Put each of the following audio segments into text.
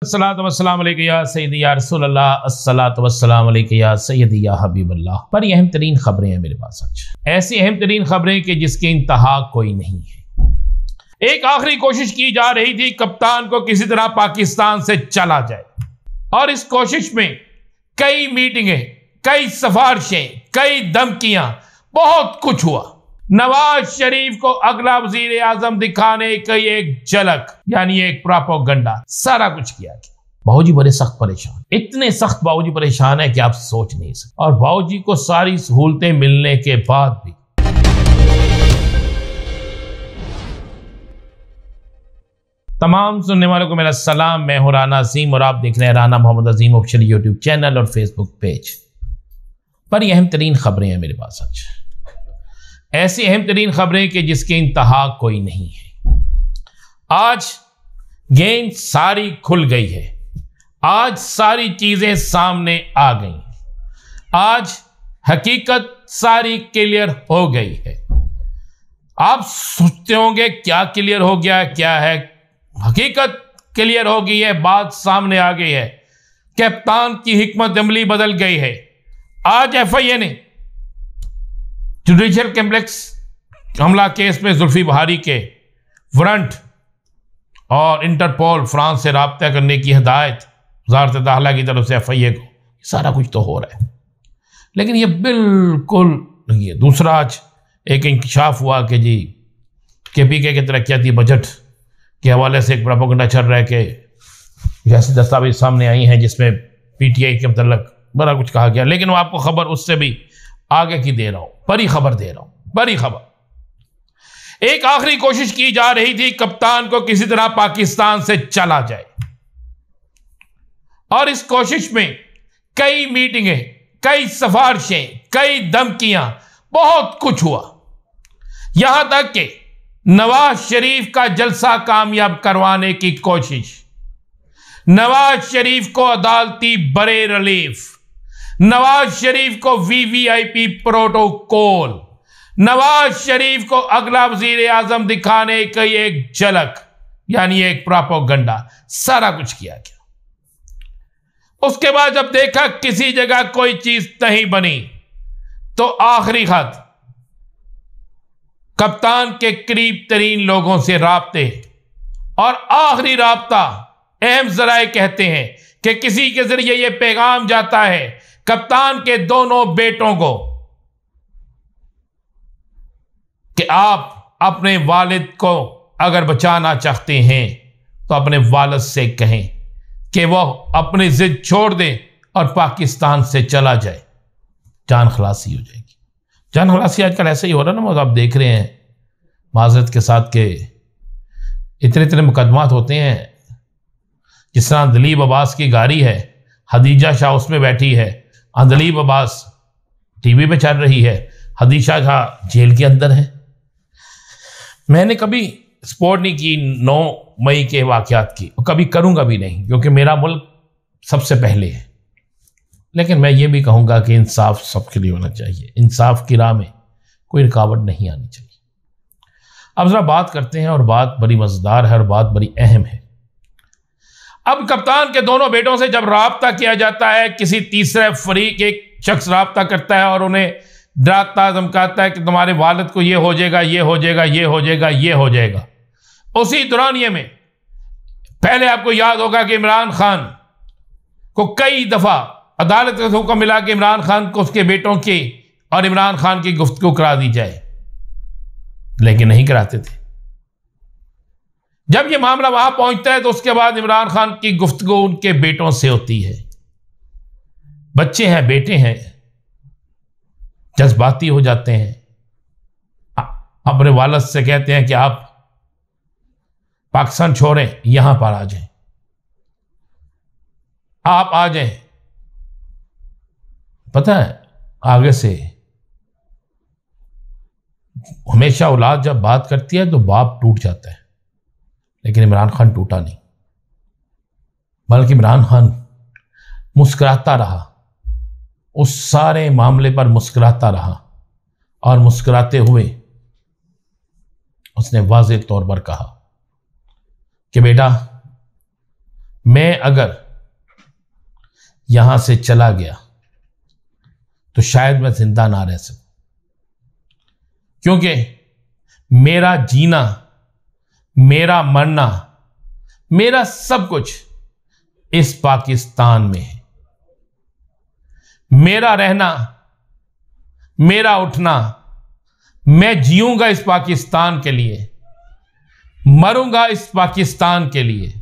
अस्सलातु वस्सलामु अलैका या सय्यदी या रसूलल्लाह, अस्सलातु वस्सलामु अलैका या सय्यदी या हबीबल्लाह। पर ये अहम तरीन खबरें हैं मेरे पास आज, ऐसी अहम तरीन खबरें कि जिसकी इंतहा कोई नहीं है। एक आखिरी कोशिश की जा रही थी कप्तान को किसी तरह पाकिस्तान से चला जाए, और इस कोशिश में कई मीटिंगें, कई सिफारिशें, कई धमकियां, बहुत कुछ हुआ। नवाज शरीफ को अगला वजीर आजम दिखाने की एक झलक, यानी एक प्रोपेगेंडा, सारा कुछ किया गया। बाबूजी बड़े सख्त परेशान, इतने सख्त बाबूजी परेशान है कि आप सोच नहीं सकते। और बाबूजी को सारी सहूलतें मिलने के बाद भी तमाम सुनने वालों को मेरा सलाम। मैं हूं राना अजीम और आप देख रहे हैं राना मोहम्मद अजीम ऑफिशियल यूट्यूब चैनल और फेसबुक पेज पर। यह अहम तरीन खबरें हैं मेरे पास आज, ऐसी अहम तरीन खबरें कि जिसकी इंतहा कोई नहीं है। आज गेंद सारी खुल गई है, आज सारी चीजें सामने आ गई, आज हकीकत सारी क्लियर हो गई है। आप सोचते होंगे क्या क्लियर हो गया, क्या है? हकीकत क्लियर हो गई है, बात सामने आ गई है। कप्तान की हिकमत अमली बदल गई है। आज FIA ने जुडिशियल कॉम्प्लेक्स हमला केस में जुल्फी बहारी के वारंट और इंटरपोल फ्रांस से राब्ता करने की हिदायत वज़ारत दाखिला की तरफ से FIA को, सारा कुछ तो हो रहा है, लेकिन ये बिल्कुल नहीं है। दूसरा, आज एक इंकशाफ हुआ कि जी KPK के तरक्याती बजट के हवाले से एक प्रोपेगेंडा चल रहा है कि जैसे दस्तावेज सामने आई हैं जिसमें PTI के मतलब बड़ा कुछ कहा गया, लेकिन वो आपको खबर उससे भी आगे की दे रहा हूं, बड़ी खबर दे रहा हूं, बड़ी खबर। एक आखिरी कोशिश की जा रही थी कप्तान को किसी तरह पाकिस्तान से चला जाए, और इस कोशिश में कई मीटिंगें, कई सिफारिशें, कई धमकियां, बहुत कुछ हुआ। यहां तक कि नवाज शरीफ का जलसा कामयाब करवाने की कोशिश, नवाज शरीफ को अदालती बरे रिलीफ, नवाज शरीफ को VVIP प्रोटोकॉल, नवाज शरीफ को अगला वजीर आजम दिखाने की एक झलक, यानी एक प्रोपेगेंडा, सारा कुछ किया गया। उसके बाद जब देखा किसी जगह कोई चीज नहीं बनी, तो आखिरी खत कप्तान के करीब तरीन लोगों से राब्ते, और आखिरी राब्ता अहम जराए कहते हैं कि किसी के जरिए यह पैगाम जाता है कप्तान के दोनों बेटों को कि आप अपने वालिद को अगर बचाना चाहते हैं तो अपने वालिद से कहें कि वह अपनी जिद छोड़ दे और पाकिस्तान से चला जाए, जान खलासी हो जाएगी। जान खलासी आजकल ऐसे ही हो रहा है ना, आप देख रहे हैं माजरत के साथ के इतने मुकदमात होते हैं। जिस तरह दलीब अब्बास की गाड़ी है, हदीजा शाह उसमें बैठी है, दलीब अब्बास TV पे चल रही है, हदीजा शाह जेल के अंदर है। मैंने कभी सपोर्ट नहीं की 9 मई के वाकयात की, और कभी करूंगा भी नहीं, क्योंकि मेरा मुल्क सबसे पहले है। लेकिन मैं ये भी कहूंगा कि इंसाफ सबके लिए होना चाहिए, इंसाफ की राह में कोई रुकावट नहीं आनी चाहिए। अब जरा बात करते हैं, और बात बड़ी मजेदार है और बात बड़ी अहम है। अब कप्तान के दोनों बेटों से जब राब्ता किया जाता है, किसी तीसरे फरीक एक शख्स राब्ता करता है और उन्हें डराता धमकाता है कि तुम्हारे वालिद को ये हो जाएगा, ये हो जाएगा, ये हो जाएगा, ये हो जाएगा। उसी दौरान ये में पहले आपको याद होगा कि इमरान खान को कई दफा अदालत का हुक्म मिला कि इमरान खान को उसके बेटों की और इमरान खान की गुफ्तगू करा दी जाए, लेकिन नहीं कराते थे। जब यह मामला वहां पहुंचता है तो उसके बाद इमरान खान की गुफ्तगू उनके बेटों से होती है। बच्चे हैं, बेटे हैं, जज्बाती हो जाते हैं, अपने वालिद से कहते हैं कि आप पाकिस्तान छोड़ें, यहां पर आ जाएं, आप आ जाएं। पता है, आगे से हमेशा औलाद जब बात करती है तो बाप टूट जाता है, लेकिन इमरान खान टूटा नहीं, बल्कि इमरान खान मुस्कुराता रहा, उस सारे मामले पर मुस्कुराता रहा, और मुस्कुराते हुए उसने वाज़ेह तौर पर कहा कि बेटा मैं अगर यहां से चला गया तो शायद मैं जिंदा ना रह सकूं, क्योंकि मेरा जीना, मेरा मरना, मेरा सब कुछ इस पाकिस्तान में है। मेरा रहना, मेरा उठना, मैं जीऊंगा इस पाकिस्तान के लिए, मरूंगा इस पाकिस्तान के लिए।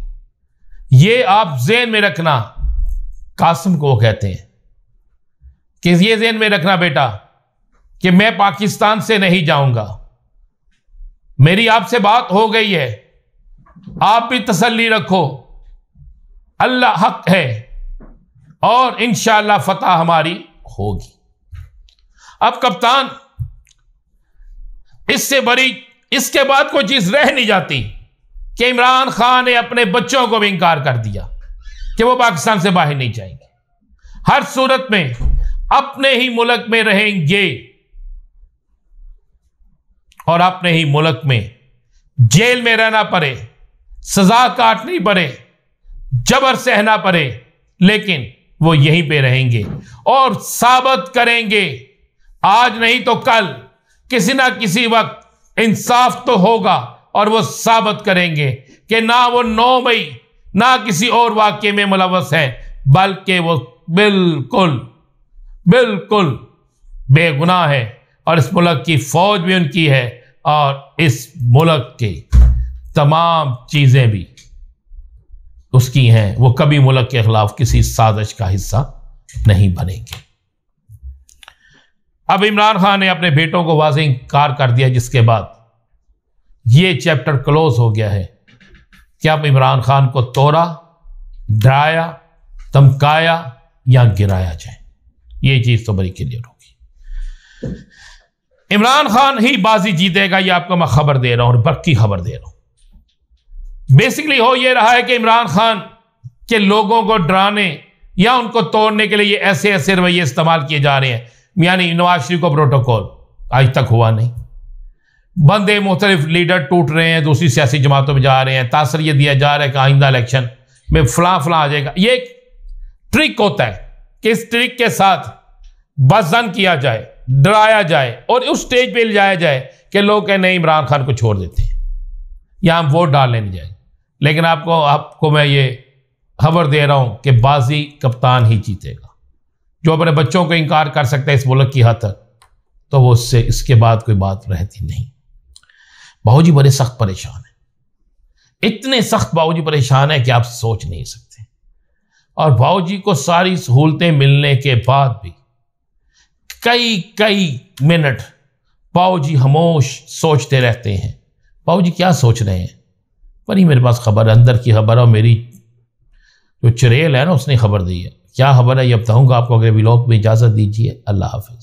ये आप ज़हन में रखना। कासिम को वो कहते हैं कि ये ज़हन में रखना बेटा कि मैं पाकिस्तान से नहीं जाऊंगा। मेरी आपसे बात हो गई है, आप भी तसल्ली रखो, अल्लाह हक है और इंशाअल्लाह फतह हमारी होगी। अब कप्तान, इससे बड़ी इसके बाद कोई चीज रह नहीं जाती कि इमरान खान ने अपने बच्चों को भी इंकार कर दिया कि वो पाकिस्तान से बाहर नहीं जाएंगे। हर सूरत में अपने ही मुल्क में रहेंगे और अपने ही मुल्क में जेल में रहना पड़े, सजा काटनी पड़े, जबर सहना पड़े, लेकिन वो यहीं पे रहेंगे और साबित करेंगे, आज नहीं तो कल, किसी ना किसी वक्त इंसाफ तो होगा और वो साबित करेंगे कि ना वो 9 मई ना किसी और वाक्य में मुलव्वस है, बल्कि वो बिल्कुल बिल्कुल बेगुनाह है और इस मुल्क की फौज भी उनकी है और इस मुल्क के तमाम चीजें भी उसकी हैं। वो कभी मुल्क के खिलाफ किसी साजिश का हिस्सा नहीं बनेंगे। अब इमरान खान ने अपने बेटों को वाज़ेह इंकार कर दिया, जिसके बाद ये चैप्टर क्लोज हो गया है कि अब इमरान खान को तोड़ा, डराया, धमकाया या गिराया जाए। ये चीज तो बड़ी क्लियर होगी। इमरान खान ही बाजी जीतेगा, ये आपको मैं खबर दे रहा हूं और बक्की खबर दे रहा हूं। बेसिकली हो ये रहा है कि इमरान खान के लोगों को डराने या उनको तोड़ने के लिए ये ऐसे ऐसे रवैये इस्तेमाल किए जा रहे हैं। यानी नवाज शरीफ को प्रोटोकॉल आज तक हुआ नहीं, बंदे मुख्तलिफ लीडर टूट रहे हैं, दूसरी सियासी जमातों में जा रहे हैं, तासर ये दिया जा रहा है कि आइंदा इलेक्शन में फलां फलां आ जाएगा। ये एक ट्रिक होता है कि इस ट्रिक के साथ बज़न किया जाए, डराया जाए और उस स्टेज पे ले जाया जाए कि लोग कहें नहीं इमरान खान को छोड़ देते हैं या हम वोट डालने नहीं जाए। लेकिन आपको मैं ये खबर दे रहा हूं कि बाजी कप्तान ही जीतेगा। जो अपने बच्चों को इंकार कर सकता है इस मुल्क की हद तक, तो वो उससे इसके बाद कोई बात रहती नहीं। बाबूजी बड़े सख्त परेशान है, इतने सख्त बाबूजी परेशान है कि आप सोच नहीं सकते। और बाबूजी को सारी सहूलतें मिलने के बाद भी कई मिनट बाबूजी खामोश सोचते रहते हैं। बाबूजी क्या सोच रहे हैं? पर ही मेरे पास खबर, अंदर की खबर, और मेरी जो चुड़ैल है ना उसने खबर दी है। क्या खबर है ये बताऊंगा आपको अगले व्लॉग में। इजाजत दीजिए, अल्लाह हाफिज।